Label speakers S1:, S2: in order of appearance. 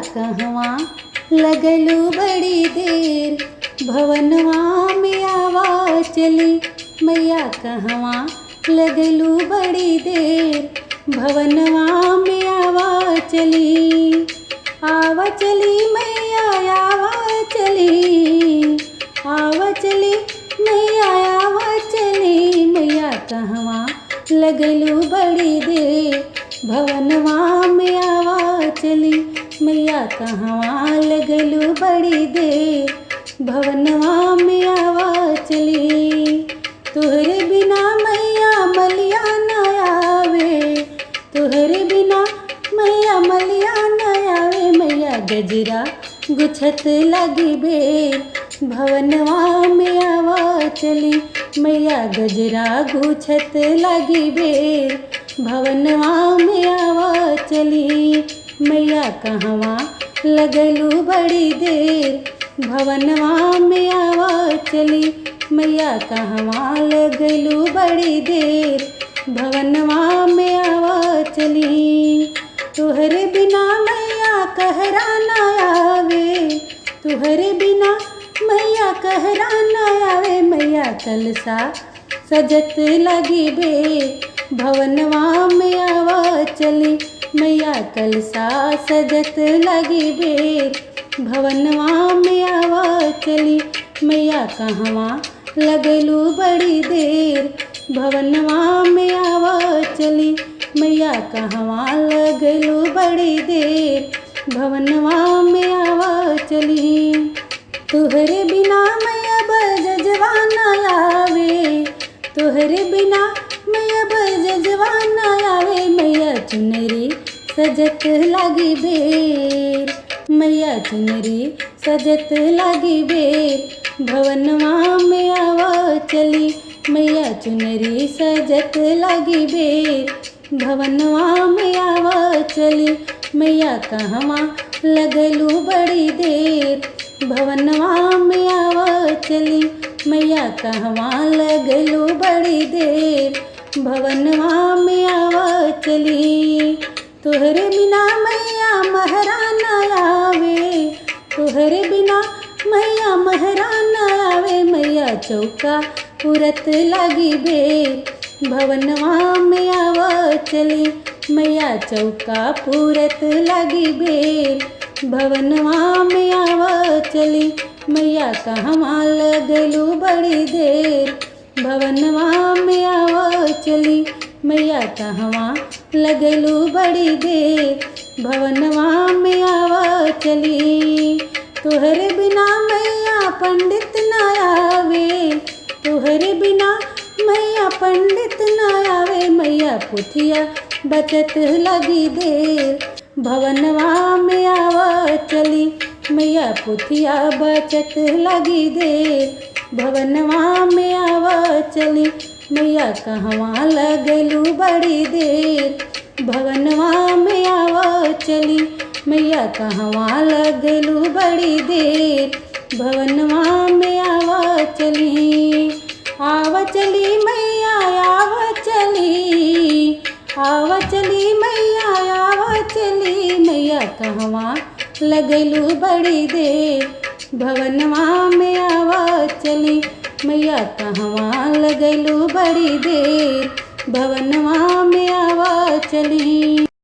S1: कहवा लगलू बड़ी देर, भवनवा में आवा चली मैया कहवा लगलू बड़ी देर, भवनवा में आवा चली। आवा चली मैया आवा चली, आवा चली मैया आवा चली, मैया कहवा लगलू बड़ी देर, भवनवा में आवा चली, मैया कहवा लगलू बड़ी देर, भवनवा में आवा चली। तुहरे बिना मैया मलिया न आवे, तुहरे बिना मैया मलिया न आवे, मैया गजरा गुछत लगी बेर, भवनवा में आवा चली, मैया गजरा गुछत लगी बेर, भवनवा में आवा चली। मैया कहवा लगलू बड़ी देर, भवनवा में आवा चली, मैया कहवा लगलू बड़ी देर, भवनवा में आवा चली। तुहरे बिना मैया कहरा न आवे, तुहरे बिना मैया कहरा न आवे, मैया कलसा सजत लगी बेर, भवनवा में आवा चली, मैया कलसा सजत लगी बेर, भवनवा में आवा चली, मैया कहवा लगलू बड़ी देर, भवनवा में आवा चली, मैया कहवा लगलू बड़ी देर, भवनवा में आवा चली। तुहरे बिना मैया बजजवा न आवे, तुहरे बिना मैया बजजवा न आवे, मैया चुनरी सजत लगी बेर, मैया चुनरी सजत लगी बेर, भवनवा में आवा चली, मैया चुनरी सजत लगी बेर, भवनवा में आवा चली, मैया कहवा लगलू बड़ी देर, भवनवा में आवा चली, मैया कहवा लगलू बड़ी देर, भवनवा में आवा चली। तुहरे बिना मैया महरा न आवे, तुहरे बिना मैया महरा न आवे, मैया चौका पुरत लगी बेर, भवनवा में आवा चली, मैया चौका पुरत लगी बेर, भवनवा में आवा चली, मैया कहवा लगलू बड़ी देर, भवनवा में आवा चली, मैया कहवा लगलू बड़ी देर, भवनवा में आवा चली। तुहरे बिना मैया पंडित न आवे, तुहरे बिना मैया पंडित न आवे, मैया पुथिया बचत लगी देर, भवनवा में आवा चली, मैया पुथिया बचत लगी देर, भवनवा में आवा चली, मैया कहवा लगलू बड़ी देर, भवनवा में आवा चली, मैया कहवा लगलू बड़ी देर, भवनवा में आवा चली। आवा चली मैया आवा चली, आवा चली मैया आवा चली, मैया कहवा लगलू बड़ी देर, भवनवा में आवा चली, मैया कहवा लगलू बड़ी देर, भवनवा में